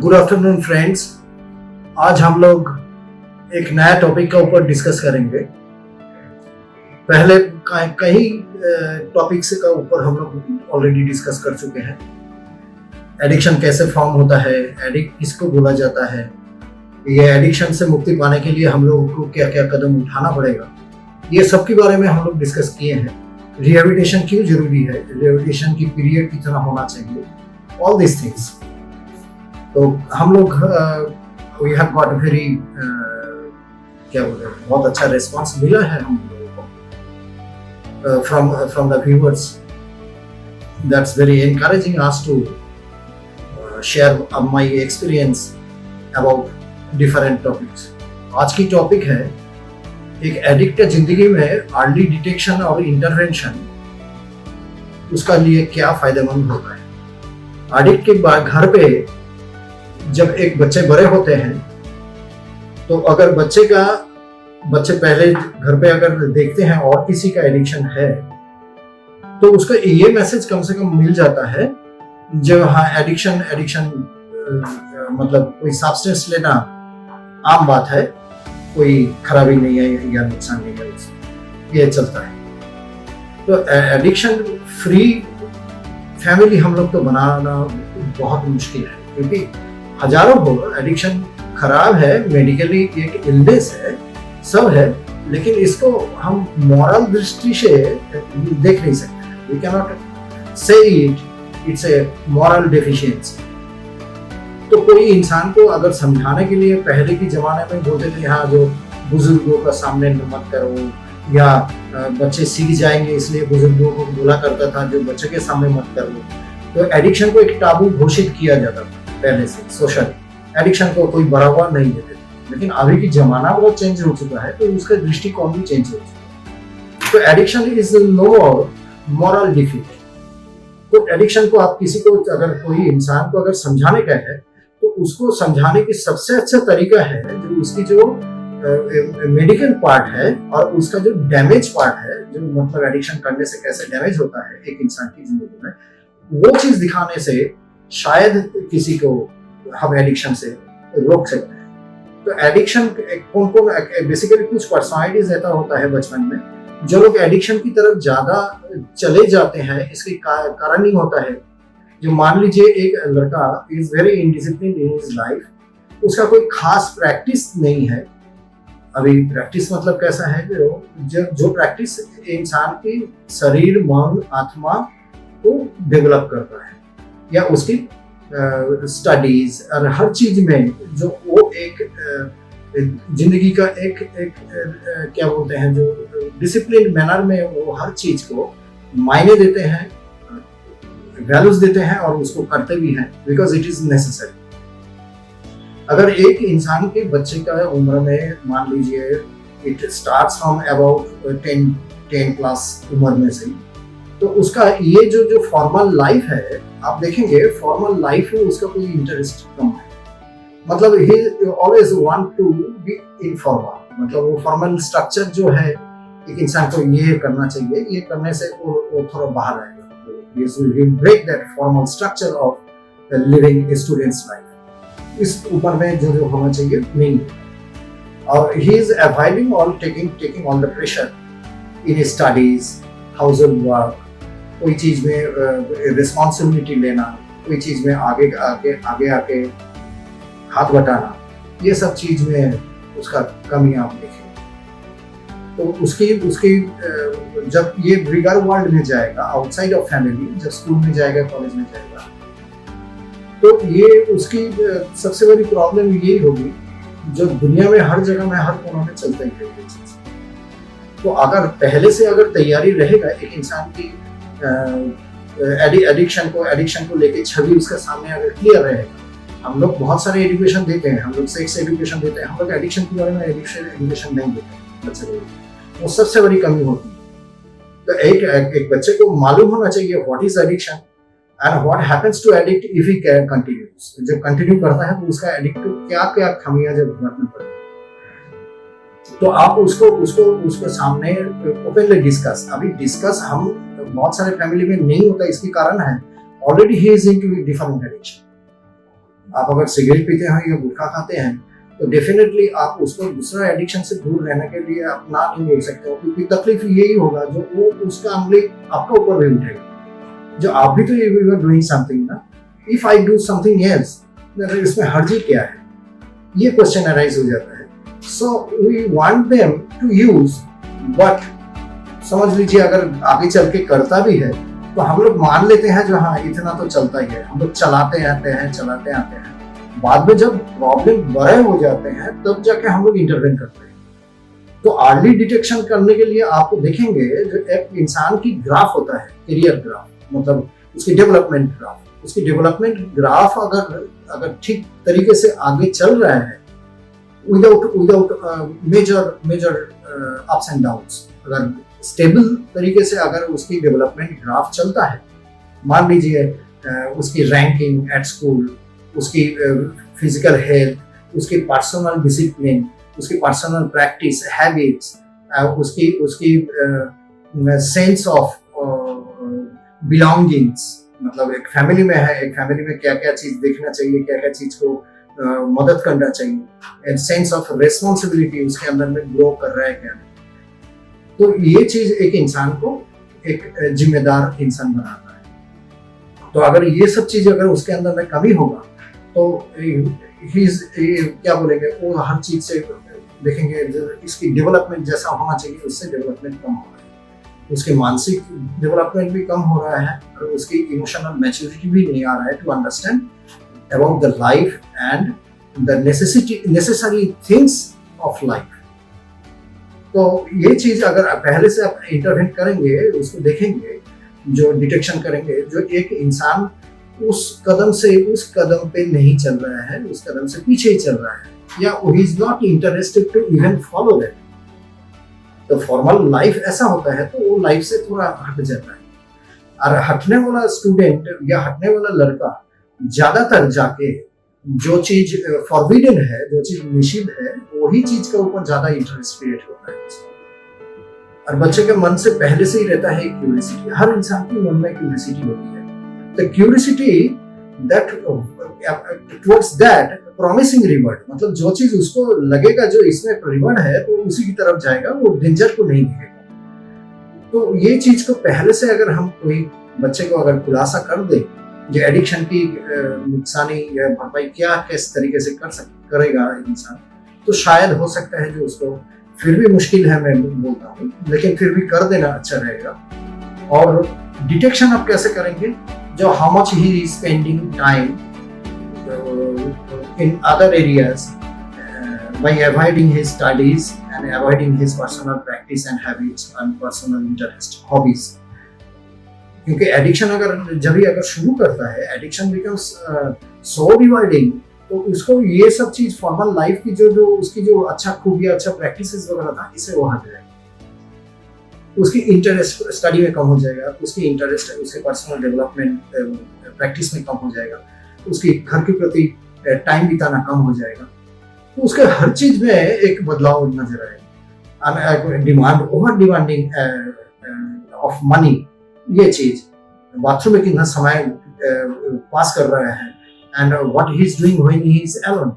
Good afternoon friends. आज हम लोग एक नया टॉपिक का ऊपर डिस्कस करेंगे। पहले कई टॉपिक्स का ऊपर हम लोग ऑलरेडी डिस्कस कर चुके हैं। एडिक्शन कैसे फॉर्म होता है, एडिक्ट किसको बोला जाता है, ये एडिक्शन से मुक्ति पाने के लिए हम लोगों को क्या क्या कदम उठाना पड़ेगा, ये सब के बारे में हम लोग डिस्कस किए हैं। रिहेबिलिटेशन क्यों जरूरी है, रिहेबिलिटेशन की पीरियड कितना होना चाहिए, ऑल दिस थिंग्स। तो हम लोग वी हैव गॉट वेरी क्या बोले, बहुत अच्छा रिस्पांस मिला है हम लोगों को from the viewers. That's very encouraging us to share my experience about different topics. आज की टॉपिक है एक एडिक्ट के जिंदगी में अर्ली डिटेक्शन और इंटरवेंशन, उसका लिए क्या फायदेमंद होता है। एडिक्ट के बाद घर पे जब एक बच्चे बड़े होते हैं तो अगर बच्चे पहले घर पे अगर देखते हैं और किसी का एडिक्शन है तो उसका ये मैसेज कम से कम मिल जाता है, जो हाँ एडिक्शन मतलब कोई सब्सटेंस लेना आम बात है, कोई खराबी नहीं है या नुकसान नहीं है, ये चलता है। तो एडिक्शन फ्री फैमिली हम लोग तो बनाना बहुत मुश्किल है, क्योंकि हजारों हो एडिक्शन खराब है, मेडिकली एक इलनेस है, सब है, लेकिन इसको हम मॉरल दृष्टि से देख नहीं सकते। वी कैन नॉट से इट्स ए मॉरल डेफिशिएंसी। तो कोई इंसान को अगर समझाने के लिए पहले के जमाने में बोलते थे हाँ जो बुजुर्गों का सामने मत करो, या बच्चे सीख जाएंगे इसलिए बुजुर्गों को बोला करता था जो बच्चे के सामने मत करो। तो एडिक्शन को एक टाबू घोषित किया जाता था पहले से, सोशल एडिक्शन को कोई बढ़ावा नहीं देते थे। लेकिन अभी की जमाना बहुत चेंज हो चुका है, तो उसका दृष्टिकोण भी चेंज हो चुका है। तो addiction is no moral defeat. तो एडिक्शन को आप किसी को अगर कोई इंसान को अगर समझाने का है तो उसको समझाने की सबसे अच्छा तरीका है जो उसकी जो मेडिकल पार्ट है और उसका जो डैमेज पार्ट है, जो मतलब एडिक्शन करने से कैसे डैमेज होता है एक इंसान की जिंदगी में, वो चीज दिखाने से शायद किसी को हम एडिक्शन से रोक सकते हैं। तो एडिक्शन कौन बेसिकली कुछ पर्सनालिटीज ऐसा होता है बचपन में जो लोग एडिक्शन की तरफ ज्यादा चले जाते हैं। इसके कारण ही होता है, जो मान लीजिए एक लड़का is very indiscipline in his life, उसका कोई खास प्रैक्टिस नहीं है। अभी प्रैक्टिस मतलब कैसा है, जो प्रैक्टिस इंसान की शरीर, मन, आत्मा को डेवलप करता है, या उसकी स्टडीज और हर चीज में जो वो एक जिंदगी का एक क्या बोलते हैं, जो डिसिप्लिन मैनर में वो हर चीज को मायने देते हैं, वैल्यूज देते हैं और उसको करते भी हैं, बिकॉज इट इज नेसेसरी। अगर एक इंसान के बच्चे का उम्र में मान लीजिए it starts from about 10 class उम्र में से, तो उसका ये जो फॉर्मल लाइफ है, आप देखेंगे फॉर्मल लाइफ में उसका कोई इंटरेस्ट कम है। मतलब he always want to be informal, मतलब वो फॉर्मल स्ट्रक्चर जो है एक इंसान को ये करना चाहिए, ये करने से वो थोड़ा बाहर आएगा। He break that formal structure of living a student's life. इस ऊपर में जो होना चाहिए नहीं, और he is avoiding all taking all the pressure in his studies, household work, कोई चीज में रिस्पॉन्सिबिलिटी लेना, कोई चीज में आगे हाथ बटाना, ये सब चीज में उसका कमी आप देखें। तो उसकी जब ये बिगर वर्ल्ड में जाएगा, आउटसाइड ऑफ फैमिली, जब स्कूल में जाएगा, कॉलेज में जाएगा, तो ये उसकी सबसे बड़ी प्रॉब्लम यही होगी जो दुनिया में हर जगह में हर कोने में चलता ही है। तो अगर पहले से अगर तैयारी रहेगा एक इंसान की एडिक्शन को लेके छवि उसके सामने अगर क्लियर रहेगा। हम लोग बहुत सारे एजुकेशन देते हैं, हम लोग सेक्स एजुकेशन देते हैं, हम लोग एडिक्शन के बारे में एजुकेशन नहीं देते बच्चे को, वो सबसे बड़ी कमी होती है। तो एक बच्चे को मालूम होना चाहिए what is addiction and what happens to addict if he continues. जब कंटिन्यू करता है तो उसका एडिक्ट को क्या क्या खामियां जब भुगतना पड़ती है, तो आप उसको सामने ओपनली डिस्कस। अभी डिस्कस हम बहुत सारे फैमिली में नहीं होता, इसके कारण है already he is into different addiction. आप अगर सिगरेट पीते हैं या गुटखा खाते हैं तो डेफिनेटली आप उसको दूसरा एडिक्शन से दूर रहने के लिए आप ना नहीं बोल सकते हो, क्योंकि तकलीफ यही होगा जो वो उसका अमली आपका ऊपर भी उठेगा। जो आप भी तो यू आर डूइंग समथिंग ना, if I do something else इसमें हर्जी क्या है, ये क्वेश्चन अराइज हो जाता है। So we want them to use, but समझ लीजिए अगर आगे चल के करता भी है तो हम लोग मान लेते हैं जो हाँ इतना तो चलता ही है, हम लोग चलाते आते हैं। बाद में जब प्रॉब्लम बड़े हो जाते हैं तब जाके हम लोग इंटरवेन करते हैं। तो अर्ली डिटेक्शन करने के लिए आप देखेंगे जो एक इंसान की ग्राफ होता है, करियर ग्राफ, मतलब उसकी डेवलपमेंट ग्राफ अगर ठीक तरीके से आगे चल रहा है without major ups and downs, अगर स्टेबल तरीके से अगर उसकी डेवलपमेंट ग्राफ चलता है, मान लीजिए उसकी रैंकिंग एट स्कूल, उसकी फिजिकल हेल्थ, उसकी पर्सनल डिसिप्लिन, उसकी पर्सनल प्रैक्टिस हैबिट्स, उसकी सेंस ऑफ बिलोंगिंग्स, मतलब एक फैमिली में है, एक फैमिली में क्या क्या चीज देखना चाहिए, क्या क्या चीज को मदद करना चाहिए, एंड सेंस ऑफ रिस्पॉन्सिबिलिटी उसके अंदर में ग्रो कर रहा है क्या नहीं। तो ये चीज एक इंसान को एक जिम्मेदार इंसान बनाता है। तो अगर ये सब चीज अगर उसके अंदर में कमी होगा तो क्या बोलेंगे, वो हर चीज से देखेंगे इसकी डेवलपमेंट जैसा होना चाहिए उससे डेवलपमेंट कम हो रहा है, उसके मानसिक डेवलपमेंट भी कम हो रहा है और उसकी इमोशनल मैच्योरिटी भी नहीं आ रहा है to understand about the life and the necessary things of life. तो ये चीज अगर पहले से आप इंटरवेन करेंगे, उसको देखेंगे, जो डिटेक्शन करेंगे, जो एक इंसान उस कदम से उस कदम पे नहीं चल रहा है, उस कदम से पीछे ही चल रहा है, या he is not interested to even follow that. तो फॉर्मल लाइफ ऐसा होता है तो वो लाइफ से थोड़ा हट जाता है, और हटने वाला स्टूडेंट या हटने वाला लड़का ज्यादातर जाके जो चीज फॉरबिडन है, जो चीज निषिद्ध है, वही चीज के ऊपर ज्यादा इंटरेस्ट क्रिएट होता है। और बच्चे के मन से पहले से ही रहता है क्यूरियोसिटी, हर इंसान के मन में क्यूरियोसिटी होती है। The curiosity that towards that promising reward, मतलब जो चीज उसको लगेगा जो इसमें रिवॉर्ड है तो उसी की तरफ जाएगा, वो डेंजर को नहीं दिखेगा। तो ये चीज को पहले से अगर हम कोई बच्चे को अगर खुलासा कर दे जो एडिक्शन की नुकसानी या भरपाई क्या किस तरीके से करेगा इंसान, तो शायद हो सकता है जो उसको, फिर भी मुश्किल है मैं बोलता हूँ, लेकिन फिर भी कर देना अच्छा रहेगा। और डिटेक्शन आप कैसे करेंगे, जो how much he is spending time in other areas by avoiding his studies and avoiding his personal practice and habits and personal interest, hobbies. क्योंकि एडिक्शन अगर शुरू करता है, एडिक्शन becomes so rewarding, तो उसको ये सब चीज फॉर्मल लाइफ की जो उसकी जो अच्छा खूबियां, अच्छा प्रैक्टिसेस वगैरह था, इससे वो हट जाएगा। उसकी इंटरेस्ट स्टडी में कम हो जाएगा, उसकी इंटरेस्ट उसके पर्सनल डेवलपमेंट प्रैक्टिस में कम हो जाएगा, उसकी घर के प्रति टाइम बिताना कम हो जाएगा, तो उसके हर चीज में एक बदलाव नजर आएगा। Demand, over demanding of money, ये चीज, बाथरूम में कितना समय पास कर रहा है, and what he is doing when he is alone,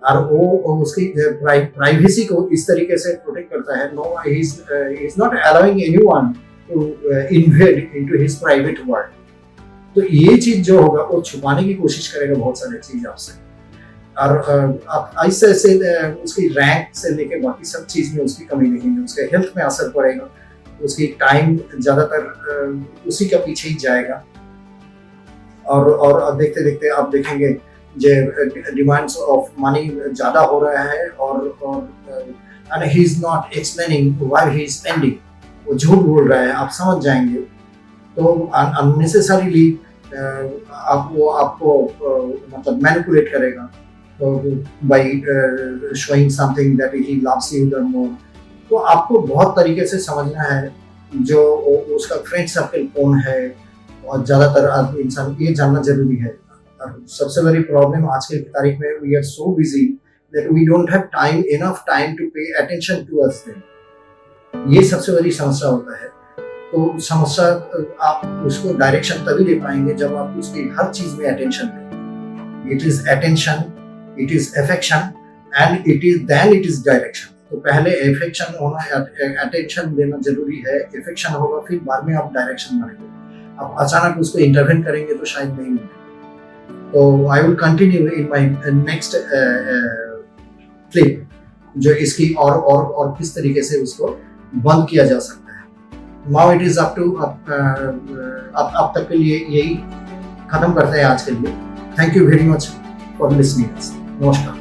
और वो उसकी प्राइवेसी को इस तरीके से प्रोटेक्ट करता है। No, he is not allowing anyone to invade into his private world. तो ये चीज जो होगा वो छुपाने की कोशिश करेगा बहुत सारी चीज आपसे, और आप ऐसे उसकी रैंक से लेके बाकी सब चीज में उसकी कमी देखेंगे, उसके हेल्थ में असर पड़ेगा, उसकी टाइम ज्यादातर उसी के पीछे ही जाएगा। और देखते देखते आप देखेंगे जो डिमांड्स ऑफ मनी ज्यादा हो रहा है, और and he is not explaining why he is spending, वो झूठ बोल रहा है, आप समझ जाएंगे। तो अननेसेसरीली आपको मतलब मैनिपुलेट करेगा, तो by showing something that he loves you the more. तो आपको बहुत तरीके से समझना है जो उसका फ्रेंड सर्कल कौन है, और ज्यादातर इंसान ये जानना जरूरी है। सबसे बड़ी प्रॉब्लम आज की तारीख में, we are so busy that we don't have time, enough time to pay attention to us. ये सबसे बड़ी समस्या होता है। तो समस्या आप उसको डायरेक्शन तभी दे पाएंगे जब आप उसकी हर चीज में अटेंशन दें। It is attention, it is affection and it is direction. तो पहले अफेक्शन होना, अटेंशन देना जरूरी है, अफेक्शन होगा, फिर बाद में आप डायरेक्शन मारेंगे। आप अचानक उसको इंटरवेन करेंगे तो शायद नहीं मिलेगा। तो I will continue in my next clip, जो इसकी और किस तरीके से उसको बंद किया जा सकता है। Now it is up to अब तक के लिए यही खत्म करते हैं आज के लिए। Thank you very much for listening. नमस्कार।